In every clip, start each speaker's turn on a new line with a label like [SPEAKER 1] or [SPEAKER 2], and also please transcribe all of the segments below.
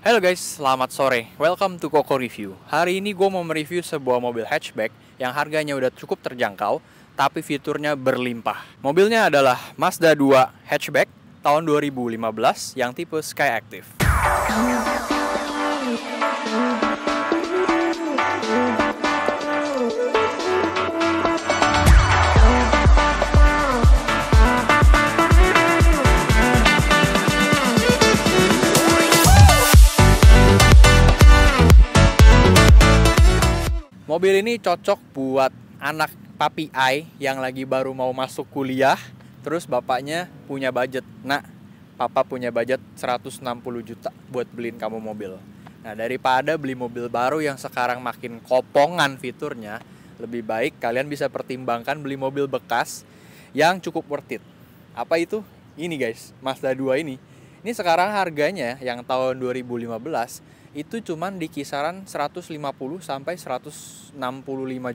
[SPEAKER 1] Halo guys, selamat sore. Welcome to Koko Review. Hari ini gue mau mereview sebuah mobil hatchback yang harganya udah cukup terjangkau, tapi fiturnya berlimpah. Mobilnya adalah Mazda 2 hatchback tahun 2015 yang tipe Skyactiv. Mobil ini cocok buat anak papi I yang lagi baru mau masuk kuliah, terus bapaknya punya budget. Nah, papa punya budget 160 juta buat beliin kamu mobil. Nah, daripada beli mobil baru yang sekarang makin kopongan fiturnya, lebih baik kalian bisa pertimbangkan beli mobil bekas yang cukup worth it. Apa itu? Ini guys, Mazda 2 ini. Ini sekarang harganya yang tahun 2015 itu cuman di kisaran 150 sampai 165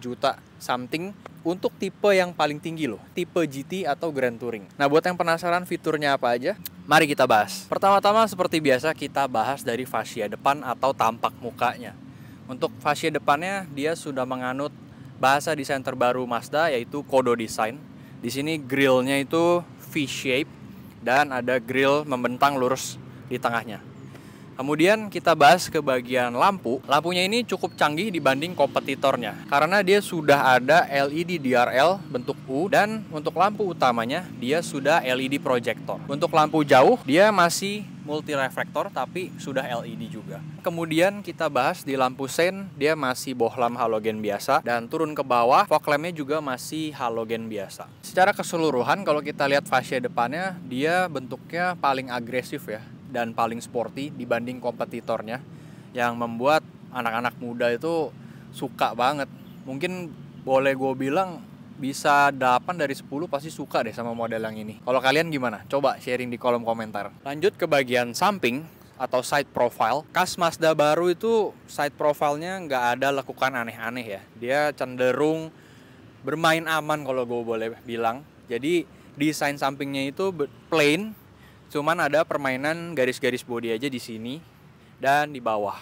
[SPEAKER 1] juta something untuk tipe yang paling tinggi loh, tipe GT atau Grand Touring. Nah, buat yang penasaran fiturnya apa aja, mari kita bahas. Pertama-tama seperti biasa kita bahas dari fascia depan atau tampak mukanya. Untuk fascia depannya dia sudah menganut bahasa desain terbaru Mazda yaitu Kodo Design. Di sini grillnya itu V-shape dan ada grill membentang lurus di tengahnya. Kemudian kita bahas ke bagian lampu. Lampunya ini cukup canggih dibanding kompetitornya karena dia sudah ada LED DRL bentuk U, dan untuk lampu utamanya dia sudah LED projector. Untuk lampu jauh dia masih multi reflektor tapi sudah LED juga. Kemudian kita bahas di lampu sein, dia masih bohlam halogen biasa, dan turun ke bawah fog lampnya juga masih halogen biasa. Secara keseluruhan kalau kita lihat fascia depannya, dia bentuknya paling agresif ya dan paling sporty dibanding kompetitornya, yang membuat anak-anak muda itu suka banget. Mungkin boleh gue bilang bisa 8 dari 10 pasti suka deh sama model yang ini. Kalau kalian gimana? Coba sharing di kolom komentar. Lanjut ke bagian samping atau side profile. Khas Mazda baru itu side profile-nya nggak ada lekukan aneh-aneh ya. Dia cenderung bermain aman kalau gue boleh bilang. Jadi desain sampingnya itu plain, cuman ada permainan garis-garis bodi aja di sini dan di bawah.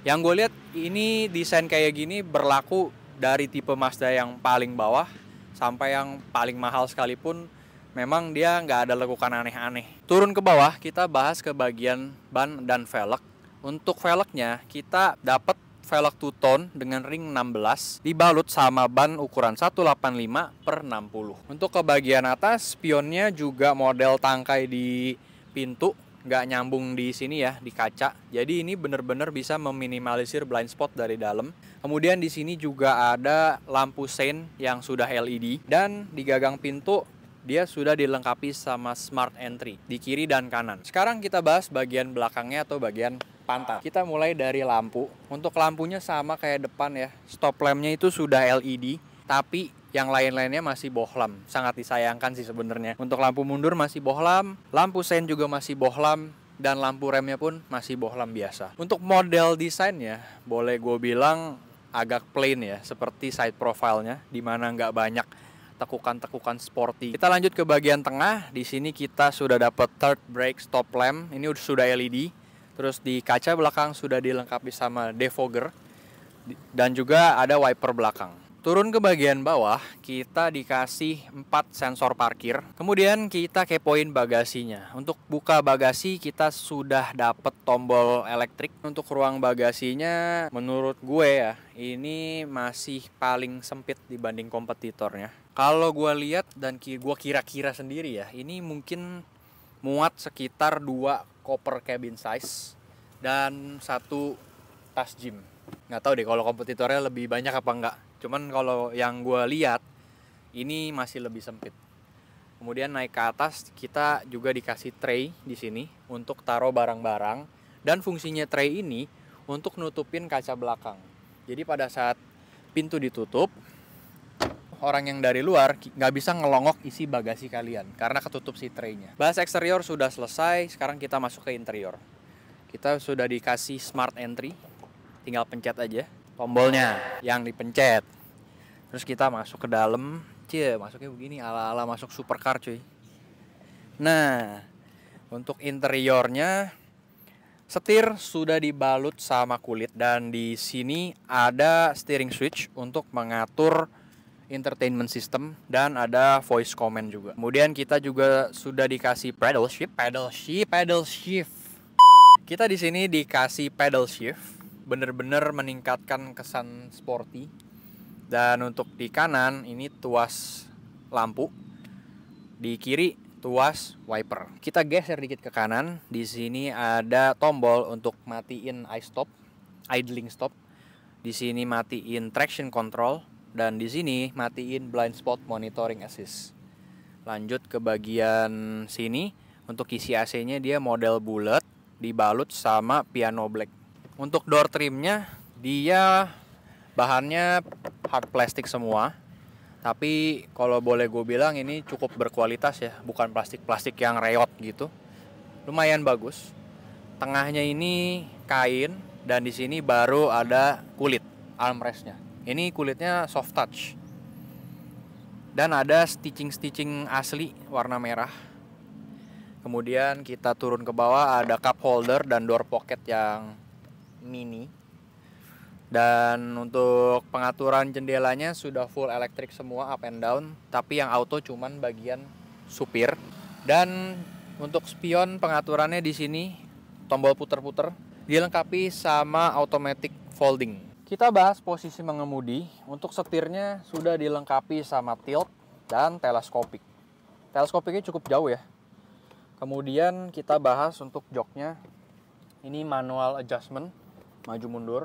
[SPEAKER 1] Yang gue lihat ini desain kayak gini berlaku dari tipe Mazda yang paling bawah sampai yang paling mahal sekalipun, memang dia nggak ada lekukan aneh-aneh. Turun ke bawah kita bahas ke bagian ban dan velg. Untuk velgnya kita dapat velg two-tone dengan ring 16 dibalut sama ban ukuran 185/60. Untuk ke bagian atas, spionnya juga model tangkai di pintu, nggak nyambung di sini ya, di kaca. Jadi ini bener-bener bisa meminimalisir blind spot dari dalam. Kemudian di sini juga ada lampu sein yang sudah LED, dan di gagang pintu dia sudah dilengkapi sama smart entry di kiri dan kanan. Sekarang kita bahas bagian belakangnya atau bagian pantat. Kita mulai dari lampu. Untuk lampunya sama kayak depan ya. Stop lampnya itu sudah LED, tapi yang lain-lainnya masih bohlam. Sangat disayangkan sih sebenarnya. Untuk lampu mundur masih bohlam, lampu sein juga masih bohlam, dan lampu remnya pun masih bohlam biasa. Untuk model desainnya, boleh gue bilang agak plain ya, seperti side profile-nya, dimana nggak banyak tekukan-tekukan sporty. Kita lanjut ke bagian tengah. Di sini kita sudah dapat third brake stop lamp. Ini sudah LED. Terus di kaca belakang sudah dilengkapi sama defogger, dan juga ada wiper belakang. Turun ke bagian bawah, kita dikasih 4 sensor parkir. Kemudian kita kepoin bagasinya. Untuk buka bagasi kita sudah dapat tombol elektrik. Untuk ruang bagasinya menurut gue ya, ini masih paling sempit dibanding kompetitornya. Kalau gue lihat dan gue kira-kira sendiri ya, ini mungkin muat sekitar 2 koper cabin size dan 1 tas gym. Nggak tahu deh kalau kompetitornya lebih banyak apa enggak. Cuman kalau yang gue lihat ini masih lebih sempit. Kemudian naik ke atas kita juga dikasih tray di sini untuk taruh barang-barang, dan fungsinya tray ini untuk nutupin kaca belakang. Jadi pada saat pintu ditutup, orang yang dari luar nggak bisa ngelongok isi bagasi kalian karena ketutup si traynya. Bahas eksterior sudah selesai, sekarang kita masuk ke interior. Kita sudah dikasih smart entry, tinggal pencet aja tombolnya yang dipencet. Terus kita masuk ke dalam, masuknya begini ala-ala masuk supercar cuy. Nah, untuk interiornya Setir sudah dibalut sama kulit dan di sini ada steering switch untuk mengatur entertainment system dan ada voice command juga. Kemudian kita juga sudah dikasih pedal shift. Kita di sini dikasih pedal shift, bener-bener meningkatkan kesan sporty. Dan untuk di kanan ini tuas lampu, di kiri tuas wiper. Kita geser dikit ke kanan. Di sini ada tombol untuk matiin idling stop. Di sini matiin traction control dan di sini matiin blind spot monitoring assist. Lanjut ke bagian sini. Untuk isi AC-nya dia model bulat dibalut sama piano black. Untuk door trimnya dia bahannya hard plastik semua. Tapi kalau boleh gue bilang ini cukup berkualitas ya, bukan plastik-plastik yang reot gitu. Lumayan bagus. Tengahnya ini kain dan di sini baru ada kulit armrestnya. Ini kulitnya soft touch. Dan ada stitching asli warna merah. Kemudian kita turun ke bawah ada cup holder dan door pocket yang mini. Dan untuk pengaturan jendelanya sudah full elektrik semua up and down. Tapi yang auto cuman bagian supir. Dan untuk spion pengaturannya di sini tombol puter-puter dilengkapi sama automatic folding. Kita bahas posisi mengemudi. Untuk setirnya sudah dilengkapi sama tilt dan teleskopik. Teleskopiknya cukup jauh ya. Kemudian kita bahas untuk joknya. Ini manual adjustment, maju mundur.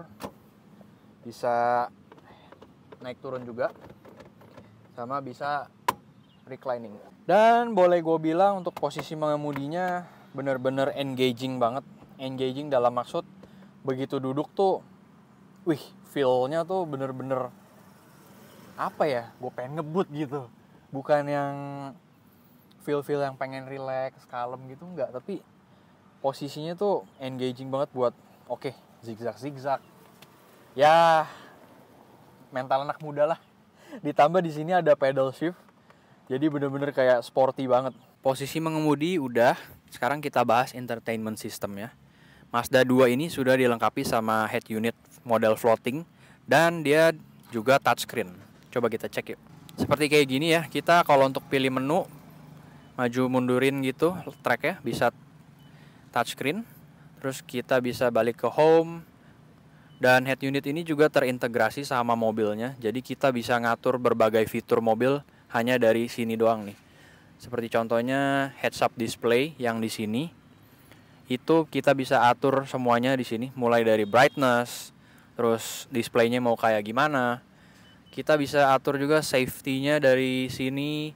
[SPEAKER 1] Bisa naik turun juga, sama bisa reclining. Dan boleh gue bilang untuk posisi mengemudinya bener-bener engaging banget. Engaging dalam maksud begitu duduk tuh, feel-nya tuh bener-bener apa ya, gue pengen ngebut gitu. Bukan yang feel yang pengen relax, kalem gitu, enggak. Tapi posisinya tuh engaging banget buat zigzag. Ya, mental anak muda lah. Ditambah di sini ada pedal shift. Jadi bener-bener kayak sporty banget. Posisi mengemudi udah. Sekarang kita bahas entertainment system ya. Mazda 2 ini sudah dilengkapi sama head unit model floating. Dan dia juga touchscreen. Coba kita cek yuk. Seperti kayak gini ya. Kita kalau untuk pilih menu, maju mundurin gitu track ya, bisa touchscreen. Terus kita bisa balik ke home. Dan head unit ini juga terintegrasi sama mobilnya. Jadi kita bisa ngatur berbagai fitur mobil hanya dari sini doang nih. Seperti contohnya heads up display yang di sini. Itu kita bisa atur semuanya di sini, mulai dari brightness, terus displaynya mau kayak gimana. Kita bisa atur juga safety-nya dari sini.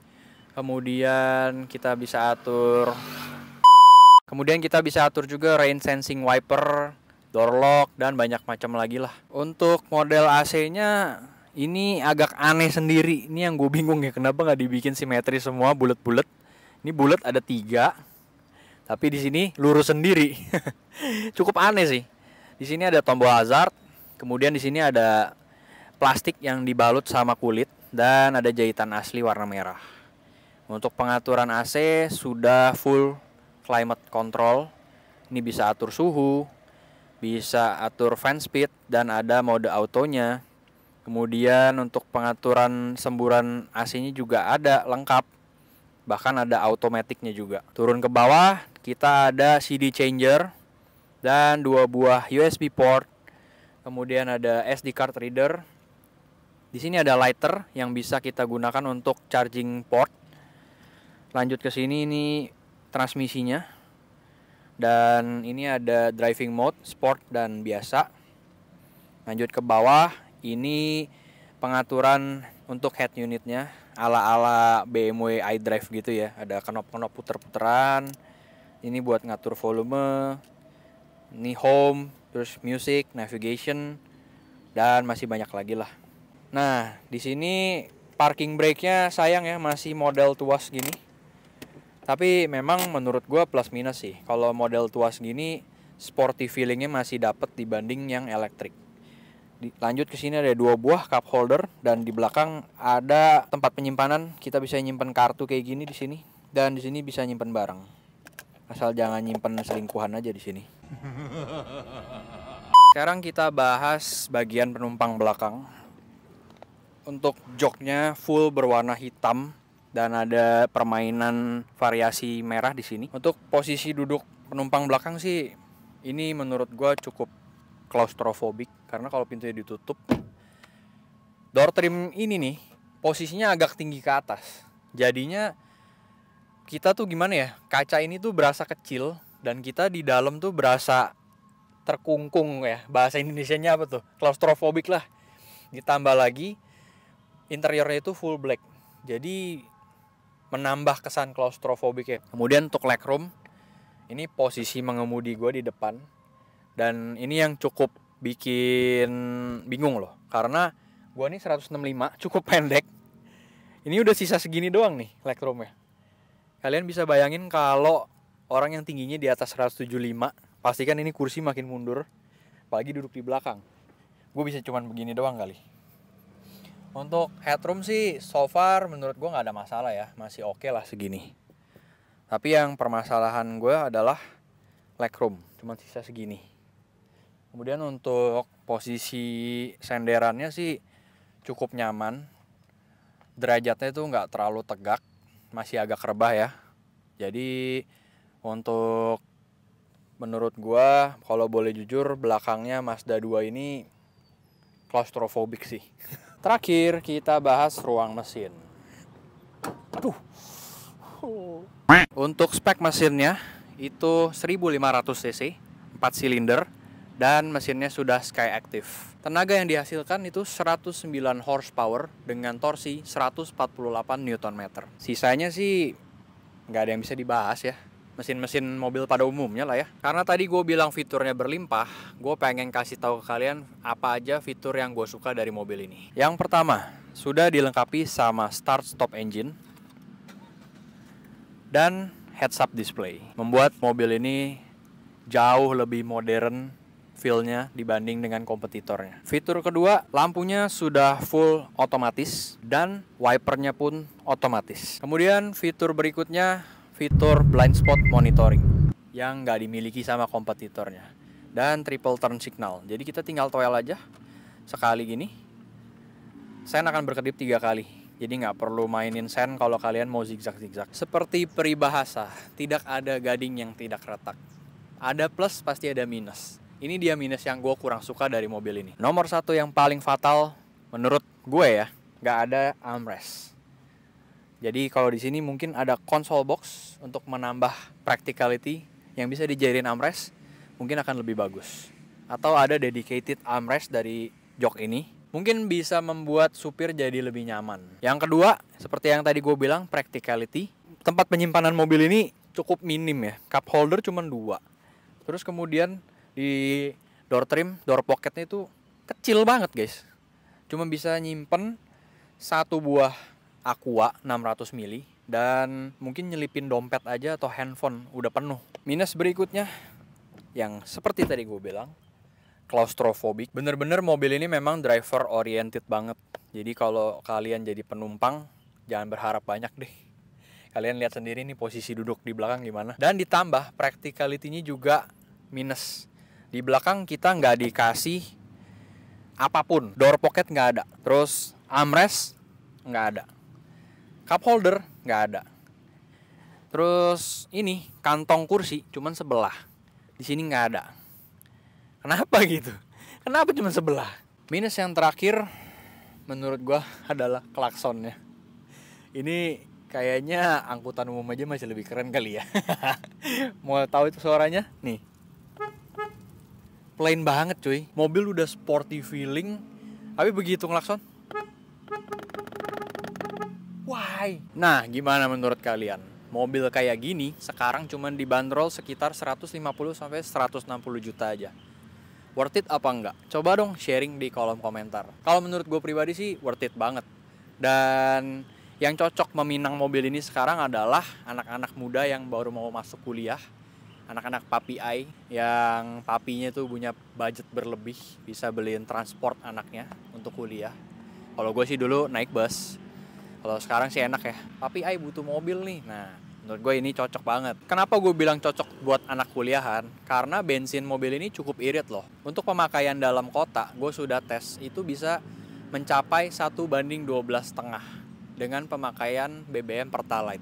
[SPEAKER 1] Kemudian kita bisa atur juga rain sensing wiper, door lock, dan banyak macam lagi lah. Untuk model AC-nya ini agak aneh sendiri. Ini yang gue bingung ya, kenapa nggak dibikin simetri semua bulat-bulat. Ini bulat ada 3, tapi di sini lurus sendiri. Cukup aneh sih. Di sini ada tombol hazard, kemudian di sini ada plastik yang dibalut sama kulit dan ada jahitan asli warna merah. Untuk pengaturan AC sudah full climate control. Ini bisa atur suhu, bisa atur fan speed, dan ada mode autonya. Kemudian untuk pengaturan semburan AC-nya juga ada lengkap. Bahkan ada automaticnya juga. Turun ke bawah, kita ada CD changer dan 2 buah USB port. Kemudian ada SD card reader. Di sini ada lighter yang bisa kita gunakan untuk charging port. Lanjut ke sini, ini transmisinya. Dan ini ada driving mode, sport, dan biasa. Lanjut ke bawah, ini pengaturan untuk head unitnya ala-ala BMW iDrive gitu ya. Ada knop-knop puter-puteran. Ini buat ngatur volume. Ini home, terus music, navigation, dan masih banyak lagi lah. Nah, di sini parking brake-nya sayang ya, masih model tuas gini. Tapi memang menurut gue plus minus sih. Kalau model tuas gini, sporty feelingnya masih dapet dibanding yang elektrik. Lanjut ke sini ada 2 buah cup holder dan di belakang ada tempat penyimpanan. Kita bisa nyimpen kartu kayak gini di sini dan di sini bisa nyimpen barang. Asal jangan nyimpen selingkuhan aja di sini. Sekarang kita bahas bagian penumpang belakang. Untuk joknya full berwarna hitam dan ada permainan variasi merah di sini. Untuk posisi duduk penumpang belakang sih ini menurut gue cukup claustrophobic karena kalau pintunya ditutup, door trim ini nih posisinya agak tinggi ke atas. Jadinya kita tuh gimana ya, kaca ini tuh berasa kecil dan kita di dalam tuh berasa terkungkung ya. Bahasa Indonesianya apa tuh? Claustrophobic lah. Ditambah lagi interiornya itu full black. Jadi menambah kesan claustrophobic ya. Kemudian untuk legroom, ini posisi mengemudi gue di depan. Dan ini yang cukup bikin bingung loh. Karena gue nih 165, cukup pendek. Ini udah sisa segini doang nih legroomnya. Kalian bisa bayangin kalau orang yang tingginya di atas 175, pastikan ini kursi makin mundur. Apalagi duduk di belakang. Gue bisa cuman begini doang kali. Untuk headroom sih so far menurut gue gak ada masalah ya. Masih oke lah segini. Tapi yang permasalahan gue adalah legroom. Cuman sisa segini. Kemudian untuk posisi senderannya sih cukup nyaman. Derajatnya tuh gak terlalu tegak. Masih agak rebah ya. Jadi untuk menurut gue kalau boleh jujur belakangnya Mazda 2 ini claustrophobic sih. Terakhir kita bahas ruang mesin. Aduh. Untuk spek mesinnya itu 1500 cc, 4 silinder dan mesinnya sudah Skyactiv. Tenaga yang dihasilkan itu 109 horsepower dengan torsi 148 Nm. Sisanya sih nggak ada yang bisa dibahas ya. Mesin-mesin mobil pada umumnya lah ya. Karena tadi gue bilang fiturnya berlimpah, gue pengen kasih tahu ke kalian apa aja fitur yang gue suka dari mobil ini. Yang pertama, sudah dilengkapi sama start stop engine dan heads up display. Membuat mobil ini jauh lebih modern feel-nya dibanding dengan kompetitornya. Fitur kedua, lampunya sudah full otomatis dan wipernya pun otomatis. Kemudian fitur berikutnya, fitur blind spot monitoring yang nggak dimiliki sama kompetitornya dan triple turn signal. Jadi kita tinggal toel aja sekali gini, sen akan berkedip 3 kali. Jadi nggak perlu mainin sen kalau kalian mau zigzag-zigzag. Seperti peribahasa, tidak ada gading yang tidak retak. Ada plus pasti ada minus. Ini dia minus yang gue kurang suka dari mobil ini. Nomor satu yang paling fatal menurut gue ya, nggak ada armrest. Jadi kalau di sini mungkin ada console box untuk menambah practicality yang bisa dijadiin armrest, mungkin akan lebih bagus. Atau ada dedicated armrest dari jok ini, mungkin bisa membuat supir jadi lebih nyaman. Yang kedua, seperti yang tadi gue bilang, practicality. Tempat penyimpanan mobil ini cukup minim ya. Cup holder cuma 2. Terus kemudian di door trim, door pocketnya itu kecil banget guys. Cuma bisa nyimpen 1 buah Aqua 600 mili dan mungkin nyelipin dompet aja atau handphone udah penuh. Minus berikutnya yang seperti tadi gue bilang, claustrophobic. Bener-bener mobil ini memang driver oriented banget. Jadi kalau kalian jadi penumpang jangan berharap banyak deh. Kalian lihat sendiri nih posisi duduk di belakang gimana. Dan ditambah practicality-nya juga minus. Di belakang kita nggak dikasih apapun. Door pocket nggak ada. Terus armrest nggak ada. Cup holder nggak ada. Terus ini kantong kursi cuman sebelah. Di sini nggak ada. Kenapa gitu? Kenapa cuma sebelah? Minus yang terakhir menurut gua adalah klaksonnya. Ini kayaknya angkutan umum aja masih lebih keren kali ya. Mau tahu itu suaranya? Nih. Plain banget cuy. Mobil udah sporty feeling, tapi begitu ngelakson. Why? Nah, gimana menurut kalian? Mobil kayak gini sekarang cuman dibanderol sekitar 150 sampai 160 juta aja. Worth it apa enggak? Coba dong sharing di kolom komentar. Kalau menurut gue pribadi sih worth it banget. Dan yang cocok meminang mobil ini sekarang adalah anak-anak muda yang baru mau masuk kuliah. Anak-anak papi ai yang papinya tuh punya budget berlebih, bisa beliin transport anaknya untuk kuliah. Kalau gue sih dulu naik bus. Kalau sekarang sih enak ya, papi ai butuh mobil nih. Nah, Menurut gue ini cocok banget. Kenapa gue bilang cocok buat anak kuliahan? Karena bensin mobil ini cukup irit loh. Untuk pemakaian dalam kota, gue sudah tes, itu bisa mencapai 1:12,5 dengan pemakaian BBM Pertalite.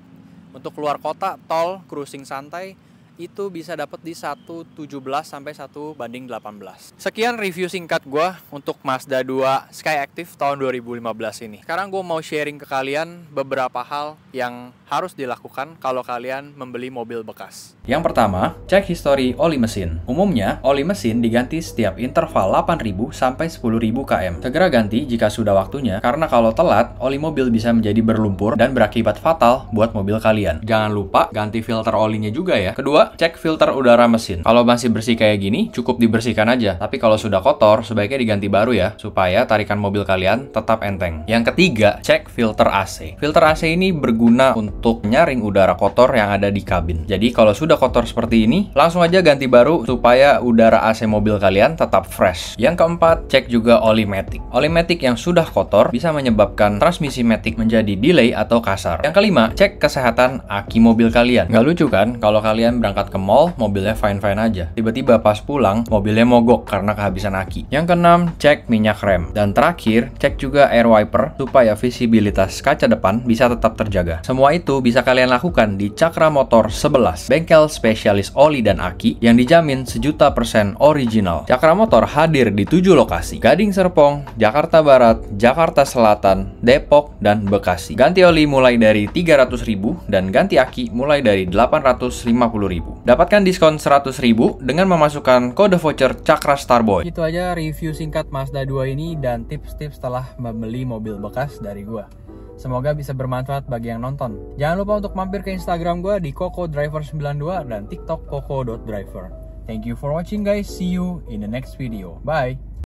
[SPEAKER 1] Untuk keluar kota, tol, cruising santai, itu bisa dapat di 1:17 sampai 1:18. Sekian review singkat gue untuk Mazda 2 Skyactiv tahun 2015 ini. Sekarang gue mau sharing ke kalian beberapa hal yang harus dilakukan kalau kalian membeli mobil bekas.
[SPEAKER 2] Yang pertama, cek histori oli mesin. Umumnya, oli mesin diganti setiap interval 8.000 sampai 10.000 km. Segera ganti jika sudah waktunya, karena kalau telat, oli mobil bisa menjadi berlumpur dan berakibat fatal buat mobil kalian. Jangan lupa ganti filter olinya juga ya. Kedua, cek filter udara mesin. Kalau masih bersih kayak gini, cukup dibersihkan aja. Tapi kalau sudah kotor, sebaiknya diganti baru ya, supaya tarikan mobil kalian tetap enteng. Yang ketiga, cek filter AC. Filter AC ini berguna untuk nyaring udara kotor yang ada di kabin. Jadi kalau sudah kotor seperti ini, langsung aja ganti baru supaya udara AC mobil kalian tetap fresh. Yang keempat, cek juga oli matic. Oli matic yang sudah kotor bisa menyebabkan transmisi matic menjadi delay atau kasar. Yang kelima, cek kesehatan aki mobil kalian. Nggak lucu kan kalau kalian berangkat ke mall, mobilnya fine-fine aja. Tiba-tiba pas pulang, mobilnya mogok karena kehabisan aki. Yang keenam, cek minyak rem. Dan terakhir, cek juga air wiper supaya visibilitas kaca depan bisa tetap terjaga. Semua itu bisa kalian lakukan di Cakra Motor 11, bengkel spesialis oli dan aki yang dijamin 1.000% original. Cakra Motor hadir di 7 lokasi: Gading Serpong, Jakarta Barat, Jakarta Selatan, Depok, dan Bekasi. Ganti oli mulai dari 300.000 dan ganti aki mulai dari 850.000. Dapatkan diskon 100.000 dengan memasukkan kode voucher Cakra Starboy.
[SPEAKER 1] Itu aja review singkat Mazda 2 ini dan tips-tips setelah membeli mobil bekas dari gua. Semoga bisa bermanfaat bagi yang nonton. Jangan lupa untuk mampir ke Instagram gue di KokoDriver92 dan TikTok koko.driver. Thank you for watching guys. See you in the next video. Bye.